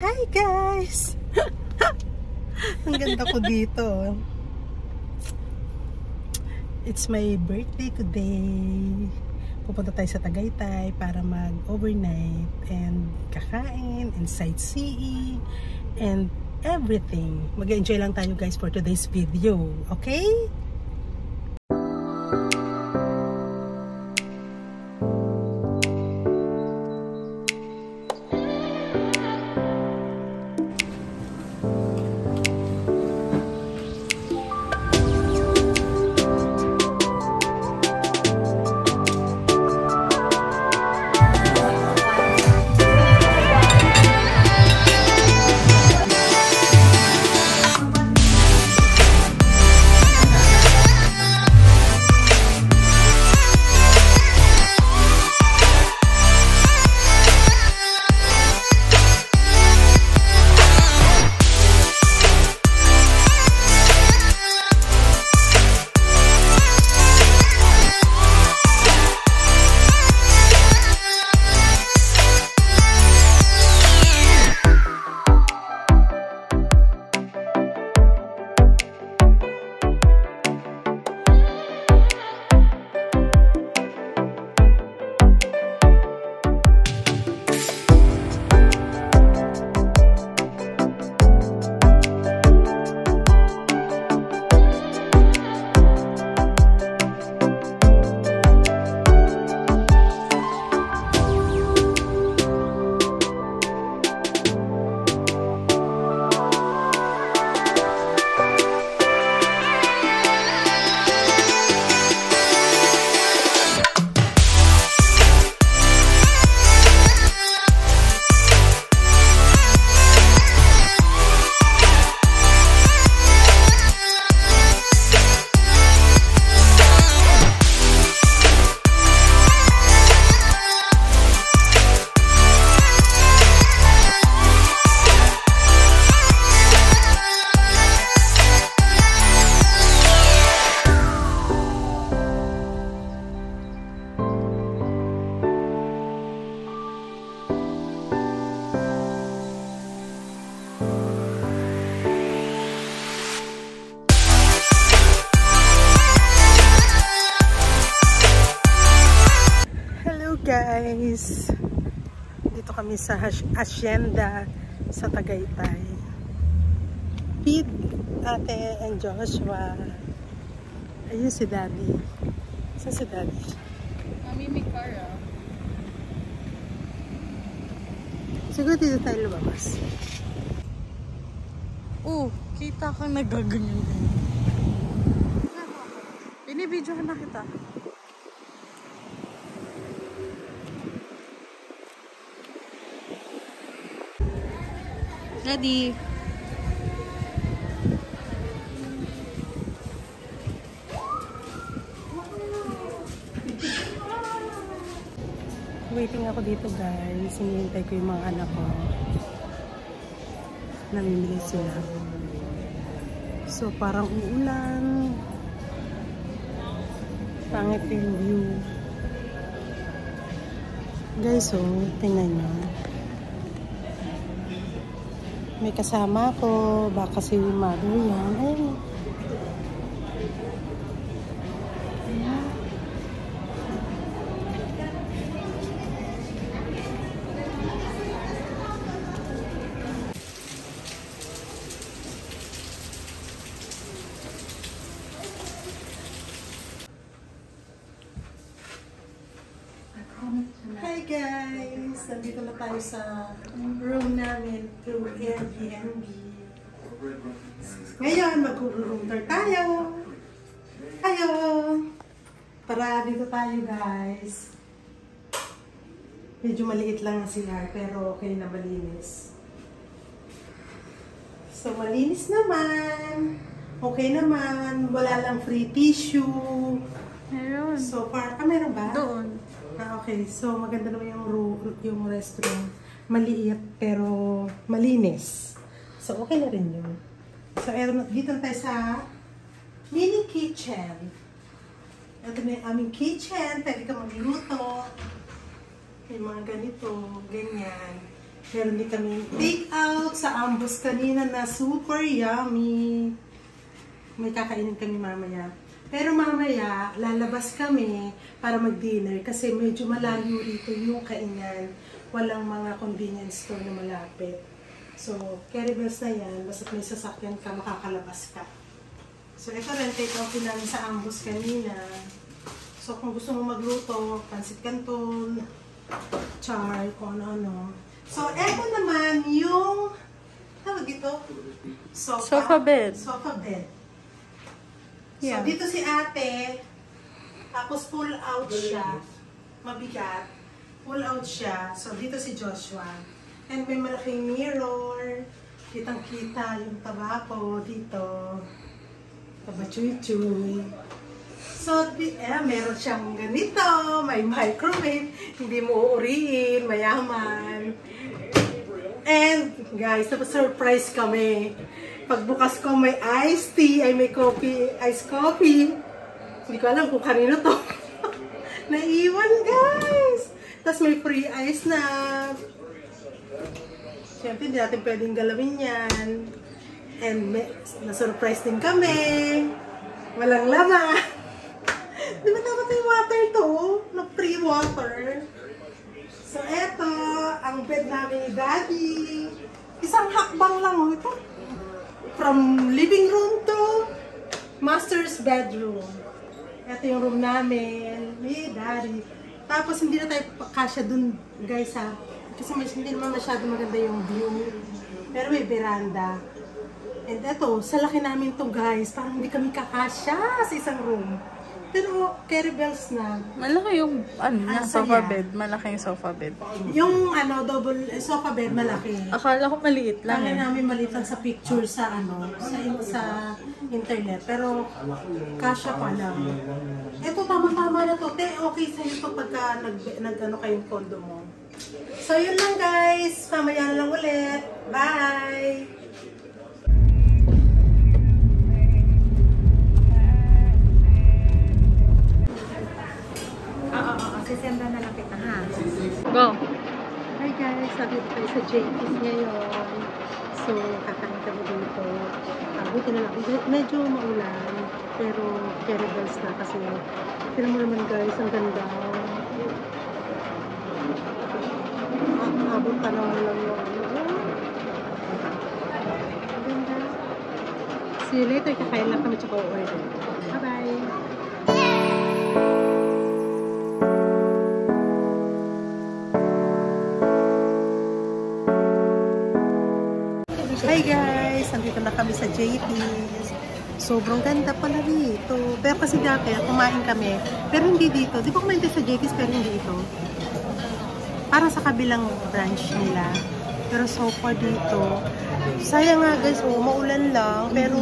Hi guys! Ang ganda ko dito. It's my birthday today. Pupunta tayo sa Tagaytay para mag-overnight and kakain and sightseeing and everything. Mag-enjoy lang tayo guys for today's video. Okay? Guys, dito kami sa Hacienda sa Tagaytay. Pete, Ate, and Joshua. Ayun si Daddy. Saan si Daddy? Mami, may car ah. Siguro dito tayo lumabas. Oh, kita kang nagaganyan. Binibidyohan na kita. Daddy. Waiting ako dito guys. Hinihintay ko yung mga anak ko. Namimili sila. So parang uulan. Pangit yung view. Guys, oh, tingnan nyo. May kasama ko. Baka si mother yan. Ayun. Hi guys! Nandito na tayo sa room namin through Airbnb. Ngayon, mag-room tour tayo. Tayo! Tara, dito tayo guys. Medyo maliit lang ang CR pero okay na, malinis. So, malinis naman. Okay naman. Wala lang free tissue. Meron. So far, meron ba? Doon. Okay. So, maganda naman yung restroom. Maliit, pero malinis. So, okay na rin yun. So, dito tayo sa mini kitchen. Ito na yung aming kitchen. Pwede ka magluto. May mga ganito, ganyan. Meron din kami take out. sa ambos kanina na super yummy. May kakainin kami mamaya. Pero mamaya, lalabas kami para mag-dinner kasi medyo malayo rito yung kainan. Walang mga convenience store na malapit. So, carry bells na yan. Basta may sasakyan ka, makakalabas ka. So, ito rin, take out namin sa ambos kanina. So, kung gusto mo magluto, pansit canton, char, kung ano-ano. So, ito naman yung, tawag ito? Sofa bed. Sofa bed. Yeah. So, dito si ate, tapos pull out siya. Mabigat. Pull out siya. So, dito si Joshua. And may malaking mirror. Kitang-kita yung tabako dito. Tabachuy-chuy. So, meron siyang ganito. May microwave. Hindi mo uuriin. Mayaman. And, guys, surprise kami. Pagbukas ko, may iced tea. Ay, may coffee. Iced coffee. Hindi ko alam kung kanino to. Naiwan, guys. Tapos may free ice na. Siyempre, hindi natin pwedeng galawin yan. And na-surprise din kami. Walang laman. Di ba dapat may water to? Na free water. So, eto, ang bed namin ni Daddy. Isang hakbang lang oh, ito. From living room to master's bedroom. Ito yung room namin ni Daddy. Tapos, hindi na tayo kasya dun, guys, ha. Kasi hindi naman masyado maganda yung view. Pero may veranda. And eto, sa laki namin to, guys. Parang hindi kami kakasya sa isang room. Pero, carry bells na. Malaki yung sofa saya. bed. Malaki yung sofa bed. Yung double sofa bed, malaki. Akala ko maliit lang Kaya namin maliit lang sa picture sa sa internet. Pero, kasya pa lang. Ito, tama-tama na to. Okay sa'yo to pagka kayong condo mo. So, yun lang guys. Mamaya na lang ulit. Bye! Sisenda na lang kita, ha? Go! Hi guys! Nandito tayo sa JP's ngayon. So, kakain kami dito. Buti na lang. Medyo maulan. Pero, carry bells na kasi tinan mo naman guys, ang ganda. Abot pa naman lang yung ang ganda. See you later. Kakain lang kami tsaka order. Bye-bye! Hi guys! Nandito na kami sa JP's. Sobrang ganda pala dito. Pero kasi dati, kumain kami. Pero hindi dito. Di ba kumain tayo sa JP's pero hindi ito? Parang sa kabilang branch nila. Pero so far dito. Sayang nga guys, maulan lang. Pero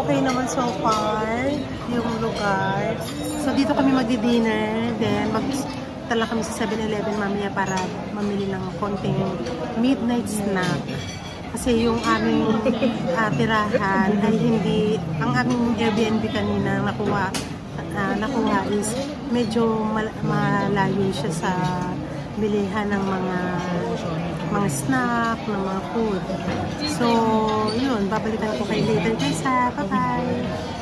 okay naman so far yung lugar. So dito kami magdi-dinner. Then magtala kami sa 7-Eleven mamaya para mamili ng konting midnight snack. Kasi yung aming tirahan ay hindi, ang aming Airbnb kanina nakuha is medyo malayo siya sa bilihan ng mga snack, ng mga food. So, yun, babalikan ko kayo later guys ha. Bye-bye!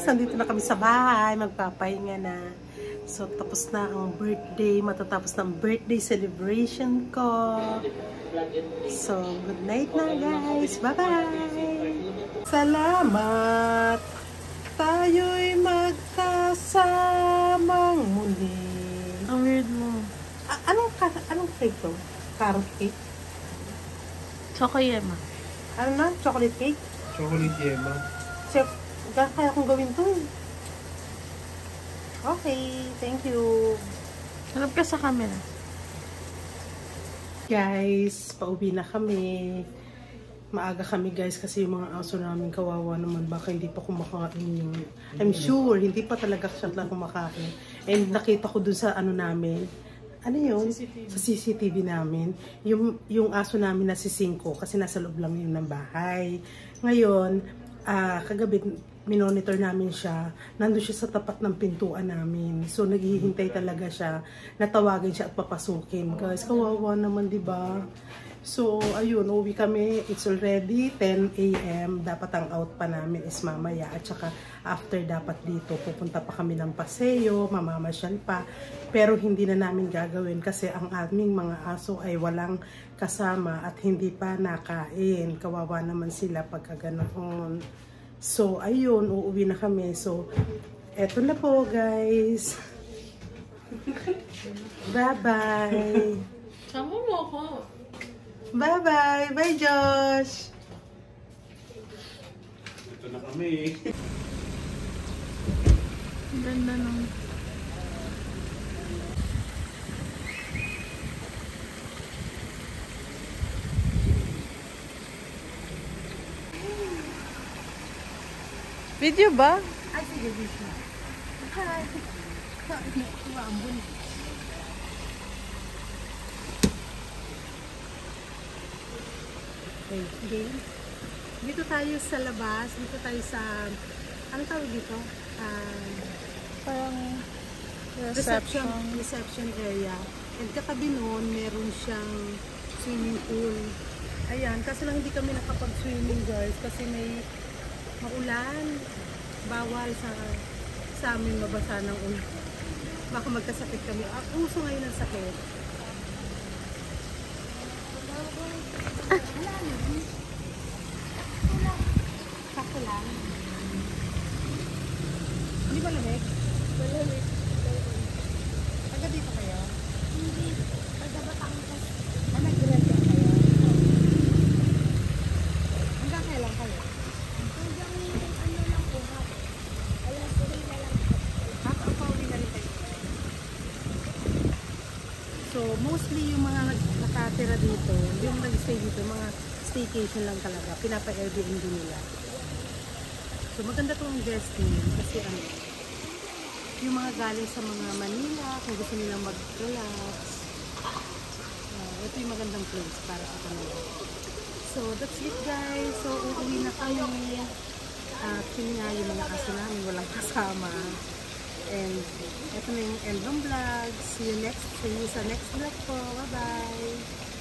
Nandito na kami sa bahay, magpapahinga na. So, tapos na ang birthday. Matatapos na ang birthday celebration ko. So, good night na guys. Bye-bye! Salamat! Tayo'y magkasamang muli. Ang weird mo. Anong cake to? Carrot cake? Chocoyema. Ano na? Chocolate cake? Chocolate yema. Chef, kaya kong gawin to eh. Okay, thank you. Harap ka sa camera. Guys, pauwi na kami. Maaga kami guys kasi yung mga aso namin kawawa naman. Baka hindi pa kumakain yun. I'm sure, hindi pa talaga siya na kumakain. And nakita ko dun sa ano namin. Ano yun? CCTV. Sa CCTV namin. Yung aso namin na si Cinco kasi nasa loob lang yun ng bahay. Ngayon, kagabi minonitor namin siya. Nandun siya sa tapat ng pintuan namin. So, naghihintay talaga siya. Natawagin siya at papasukin. Guys, kawawa naman, di ba? So, ayun, uwi kami. It's already 10 a.m. Dapat ang out pa namin is mamaya. At saka, after dapat dito, pupunta pa kami ng paseo, mamamasyal pa. Pero hindi na namin gagawin kasi ang aming mga aso ay walang kasama at hindi pa nakain. Kawawa naman sila pagka ganoon. So, ayun, uuwi na kami. So, eto na po, guys. Bye-bye. Sama mo ako. Bye-bye. Bye, Josh. Ito na kami. Ganda nung... Video ba? Ay, sige, Vishnu. Hi. Kumaambun. Okay. Dito tayo sa labas. Dito tayo sa... Anong tawag dito? Parang Reception area. And katabi noon, meron siyang swimming pool. Ayan. Kasi lang hindi kami nakapag-swimming, guys. Kasi may maulan. Bawal sa amin mabasa ng ulan. Baka magkasakit kami. Uso ngayon ang sakit. Kako lang. Hindi ba lamig? Malamig. Taga dito kayo? Hindi. Taga Batangas. Nag-rent lang kayo? Hanggang kailan kayo? Hanggang ano lang po. Alas 3 na lang po. Pauwi na rin kayo. So, mostly yung mga nakatira dito, yung nag-stay dito, mga staycation lang talaga. Pinapa-Airbnb nila. So, maganda itong guesting kasi ano, yung mga galing sa mga Manila, kung gusto nilang mag-relax, ito yung magandang place para sa kanila. So, that's it guys. So, uuwi na kami. At yun nga yung mga aso namin, walang kasama. And ito na yung end ng vlog. See you sa next vlog po. Bye-bye!